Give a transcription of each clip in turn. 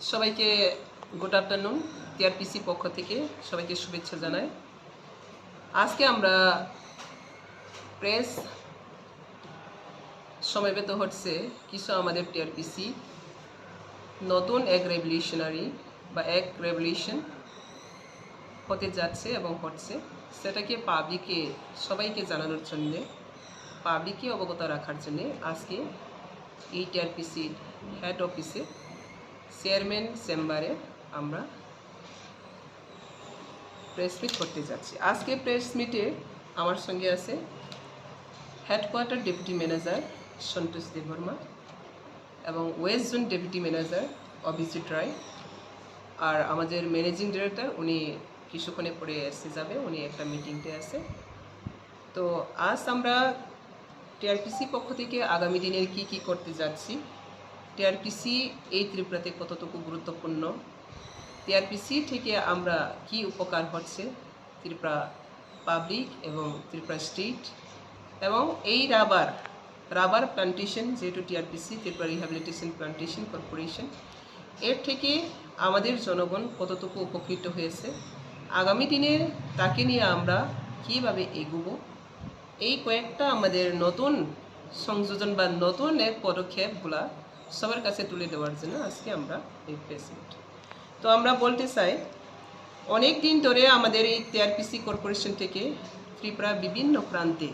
সবাইকে good afternoon. TRPC পক্ষ থেকে সবাইকে শুভেচ্ছা জানাই। আজকে আমরা প্রেস সমবেত হচ্ছে কিছু আমাদের টিআরপিসি নতুন এক রেভলিউশনারি বা এক রেভলিউশন হতে যাচ্ছে এবং হচ্ছে, সেটাকে পাবলিকে সবাইকে জানানোর জন্যে, পাবলিককে অবগত রাখার জন্যে আজকে এই টিআরপিসির হেড অফিসে চেয়ারম্যান চেম্বারে আমরা প্রেস মিট করতে যাচ্ছি। আজকে প্রেস মিটে আমার সঙ্গে আছে headquarter deputy manager Santosh Debbarma এবং west zone deputy manager Abhijit Roy, আর আমাদের ম্যানেজিং ডিরেক্টর উনি কিছুক্ষণে পরে এসে যাবে, উনি একটা মিটিংতে আছে। তো আজ আমরা টিআরপিসি পক্ষ থেকে আগামী দিনের কি করতে যাচ্ছি, টিআরপিসি এই ত্রিপুরাতে কতটুকু গুরুত্বপূর্ণ, টিআরপিসি থেকে আমরা কি উপকার হচ্ছে ত্রিপুরা পাবলিক এবং ত্রিপুরা স্টেট, এবং এই রাবার প্লান্টেশন, যেহেতু TRPC Tripura rehabilitation plantation corporation, এর থেকে আমাদের জনগণ কতটুকু উপকৃত হয়েছে, আগামী দিনে তাকে নিয়ে আমরা কীভাবে এগোবো, এই কয়েকটা আমাদের নতুন সংযোজন বা নতুন এক পদক্ষেপগুলা সবার কাছে তুলে দেওয়ার জন্য আজকে আমরা এই প্রেস মিট। তো আমরা বলতে চাই, অনেক দিন ধরে আমাদের এই টিআরপিসি কর্পোরেশন থেকে ত্রিপুরা বিভিন্ন প্রান্তে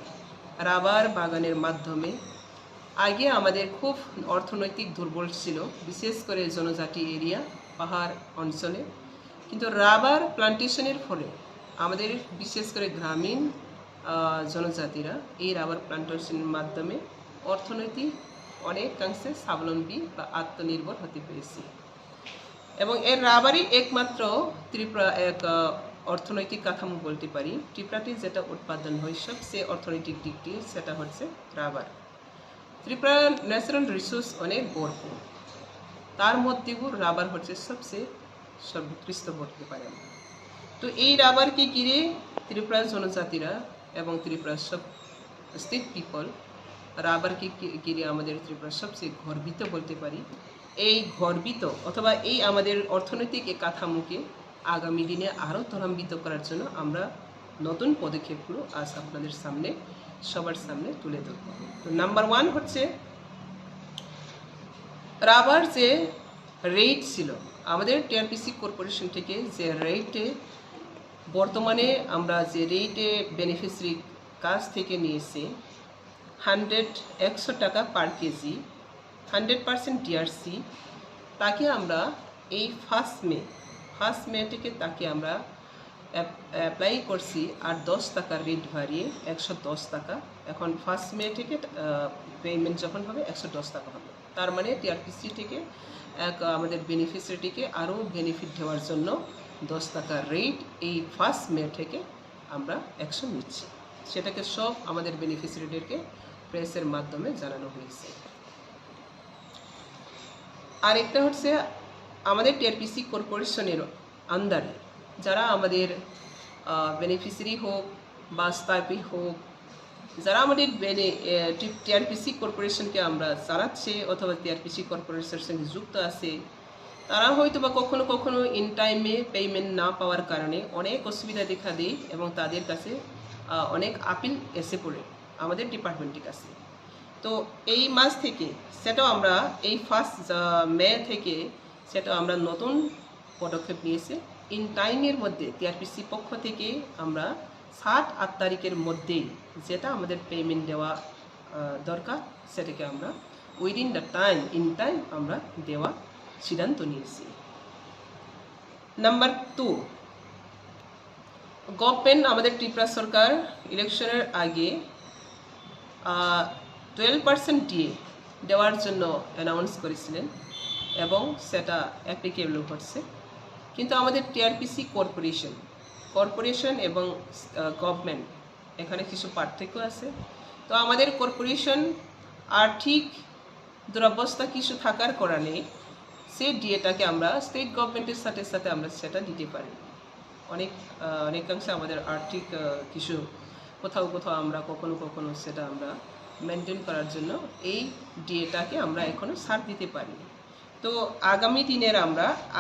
রাবার বাগানের মাধ্যমে আগে আমাদের খুব অর্থনৈতিক দুর্বল ছিল, বিশেষ করে জনজাতি এরিয়া, পাহাড় অঞ্চলে। কিন্তু রাবার প্লান্টেশনের ফলে আমাদের বিশেষ করে গ্রামীণ জনজাতিরা এই রাবার প্লান্টেশনের মাধ্যমে অর্থনৈতিক অনেকাংশে স্বাবলম্বী বা আত্মনির্ভর হতে পেরেছি, এবং এর রাবারই একমাত্র ত্রিপুরা এক অর্থনৈতিক কাঠামো বলতে পারি। ত্রিপুরাতে যেটা উৎপাদন হয় সবচেয়ে অর্থনৈতিক দিকটি সেটা হচ্ছে রাবার। ত্রিপুরা ন্যাচারাল রিসোর্স অনেক ভরপুর, তার মধ্যেও রাবার হচ্ছে সবচেয়ে সর্বোৎকৃষ্ট বলতে পারে। তো এই রাবারকে ঘিরে ত্রিপুরার জনজাতিরা এবং ত্রিপুরার সব স্টেট পিপল রাবারকে ঘিরে আমাদের ত্রিপুরা সবচেয়ে গর্বিত বলতে পারি। এই গর্বিত অথবা এই আমাদের অর্থনৈতিক এই কাঠামোকে আগামী দিনে আরও ত্বরান্বিত করার জন্য আমরা নতুন পদক্ষেপগুলো আজ আপনাদের সামনে সবার সামনে তুলে ধরব। তো নাম্বার 1 হচ্ছে রাবার যে রেট ছিল আমাদের টিআরপিসি কর্পোরেশন থেকে, যে রেটে বর্তমানে আমরা যে রেটে বেনিফিশিয়ারি কাছ থেকে নিয়েছি 100 টাকা পার কেজি, 100% ডিআরসি, তাকে আমরা এই ফার্স্ট মে থেকে তাকে আমরা অ্যাপ্লাই করছি, আর 10 টাকা রেট বাড়িয়ে 110 টাকা। এখন ফার্স্ট মে থেকে পেমেন্ট যখন হবে 110 টাকা হবে। তার মানে টিআরপিসি থেকে আমাদের বেনিফিশিয়ারিটিকে আরও বেনিফিট দেওয়ার জন্য 10 টাকা রেট এই ফার্স্ট মে থেকে আমরা অ্যাকশন নিচ্ছি। সেটাকে সব আমাদের বেনিফিশিয়ারিদেরকে প্রেসের মাধ্যমে জানানো হয়েছে। আর একটা হচ্ছে আমাদের টিআরপিসি কর্পোরেশনের আন্ডারে যারা আমাদের বেনিফিশিয়ারি হোক বা স্টাইপি হোক, যারা আমাদের টিআরপিসি কর্পোরেশনকে আমরা চালাচ্ছে অথবা টিআরপিসি কর্পোরেশনের সঙ্গে যুক্ত আছে, তারা হয়তো বা কখনো ইন টাইমে পেমেন্ট না পাওয়ার কারণে অনেক অসুবিধা দেখা দেয় এবং তাদের কাছে অনেক আপিল এসে পড়ে আমাদের ডিপার্টমেন্টের কাছে। তো এই মাস থেকে সেটাও আমরা এই ফার্স্ট মে থেকে সেটা আমরা নতুন পদক্ষেপ নিয়েছি। ইন টাইমের মধ্যে টিআরপিসি পক্ষ থেকে আমরা 7-8 তারিখের মধ্যেই যেটা আমাদের পেমেন্ট দেওয়া দরকার সেটাকে আমরা উইদিন দ্য টাইম আমরা দেওয়া সিদ্ধান্ত নিয়েছি। নাম্বার 2, গভর্নমেন্ট আমাদের ত্রিপুরা সরকার ইলেকশনের আগে 12% ডিএ দেওয়ার জন্য অ্যানাউন্স করেছিলেন এবং সেটা অ্যাপ্লিকেবল হচ্ছে। কিন্তু আমাদের টিআরপিসি কর্পোরেশন এবং গভর্নমেন্ট এখানে কিছু পার্থক্য আছে। তো আমাদের কর্পোরেশন আর্থিক দুরবস্থা কিছু থাকার কারণে সেই ডিএটাকে আমরা স্টেট গভর্নমেন্টের সাথে আমরা সেটা দিতে পারি। অনেকাংশে আমাদের আর্থিক কিছু কোথাও আমরা কখনো সেটা আমরা মেনটেন করার জন্য এই ডিএটাকে আমরা এখনও ছাড় দিতে পারি। তো তো আগামী দিনের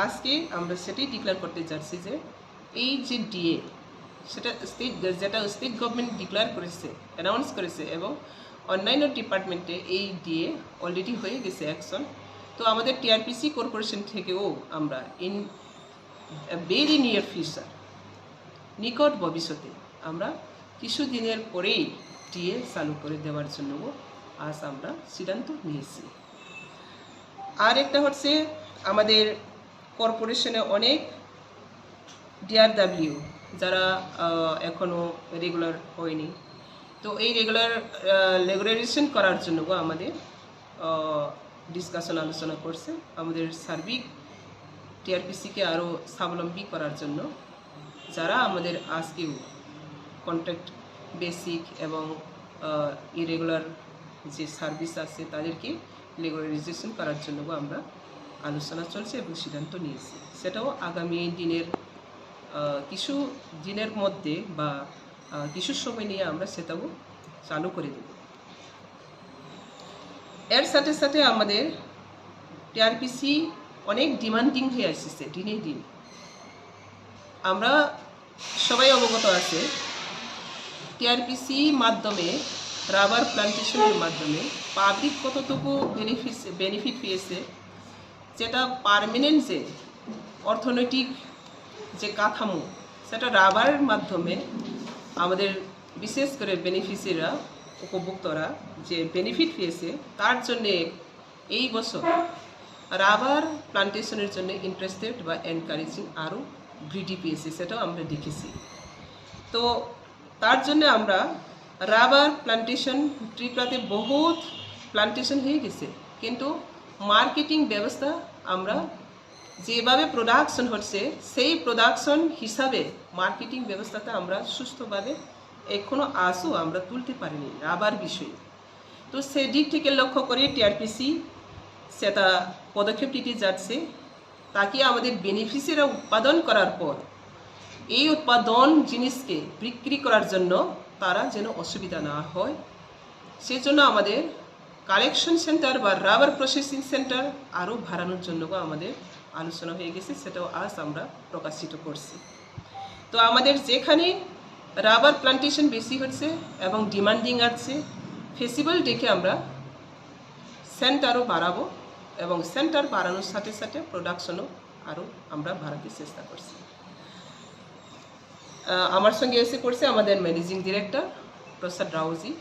আজকে আমরা সেটাই ডিক্লেয়ার করতে যাচ্ছি যে এই যে ডিএ সেটা স্টেট গভর্নমেন্ট ডিক্লেয়ার করেছে, অ্যানাউন্স করেছে, এবং অন্যান্য ডিপার্টমেন্টে এই ডিএ অলরেডি হয়ে গেছে অ্যাকশন। তো আমাদের টিআরপিসি কর্পোরেশন থেকেও আমরা ইন ভেরি নিয়ার ফিউচার, নিকট ভবিষ্যতে আমরা কিছুদিনের পরেই ডিএ চালু করে দেওয়ার জন্য আজ আমরা সিদ্ধান্ত নিয়েছি। আর একটা হচ্ছে আমাদের কর্পোরেশনে অনেক ডিআরডাব্লিউ যারা এখনও রেগুলার হয়নি, তো এই রেগুলারাইজেশন করার জন্য আমাদের ডিসকাশন আলোচনা করছে। আমাদের সার্বিক টিআরপিসিকে আরও স্বাবলম্বী করার জন্য যারা আমাদের আজকেও কন্ট্রাক্ট বেসিক এবং ইরেগুলার যে সার্ভিস আছে তাদেরকে রেগুলারাইজেশন করার জন্য আমরা আলোচনা চলছে এবং সিদ্ধান্ত নিয়েছি। সেটাও আগামী দিনের কিছু দিনের মধ্যে বা কিছু সময় নিয়ে আমরা সেটাও চালু করে দেব। এর সাথে সাথে আমাদের টিআরপিসি অনেক ডিমান্ডিং হয়ে আসছে দিনে দিন। আমরা সবাই অবগত আছে টিআরপিসি মাধ্যমে রাবার প্লান্টেশনের মাধ্যমে পাবলিক কতটুকু বেনিফিট পেয়েছে, যেটা পার্মানেন্ট যে অর্থনৈতিক যে কাঠামো সেটা রাবারের মাধ্যমে আমাদের বিশেষ করে বেনিফিশিয়ারিরা, উপভোক্তারা যে বেনিফিট পেয়েছে, তার জন্যে এই বছর রাবার প্লান্টেশনের জন্য ইন্টারেস্টেড বা এনকারেজিং আরও বৃদ্ধি পেয়েছে, সেটাও আমরা দেখেছি। তো তার জন্য আমরা রাবার প্লান্টেশন ত্রিপুরাতে বহুত প্লান্টেশন হয়ে গেছে, কিন্তু মার্কেটিং ব্যবস্থা আমরা যেভাবে প্রোডাকশন হচ্ছে সেই প্রোডাকশন হিসাবে মার্কেটিং ব্যবস্থাটা আমরা সুস্থভাবে এখনও আমরা তুলতে পারিনি রাবার বিষয়ে। তো সেদিক থেকে লক্ষ্য করে টিআরপিসি সেটা পদক্ষেপ নিতে যাচ্ছে, তাকে আমাদের বেনিফিশিয়ারিরা উৎপাদন করার পর এই উৎপাদন জিনিসকে বিক্রি করার জন্য তারা যেন অসুবিধা না হয়, সেজন্য আমাদের কালেকশন সেন্টার বা রাবার প্রসেসিং সেন্টার আরও বাড়ানোর জন্য আমাদের আলোচনা হয়ে গেছে, সেটাও আজ আমরা প্রকাশিত করছি। তো আমাদের যেখানে রাবার প্লান্টেশন বেশি হচ্ছে এবং ডিমান্ডিং আছে, ফেসিবল দেখে আমরা সেন্টারও বাড়াবো এবং সেন্টার বাড়ানোর সাথে সাথে প্রোডাকশনও আরও আমরা বাড়াতে চেষ্টা করছি। আমার সঙ্গে এসে করছে আমাদের ম্যানেজিং ডিরেক্টর প্রসাদ রাওজি।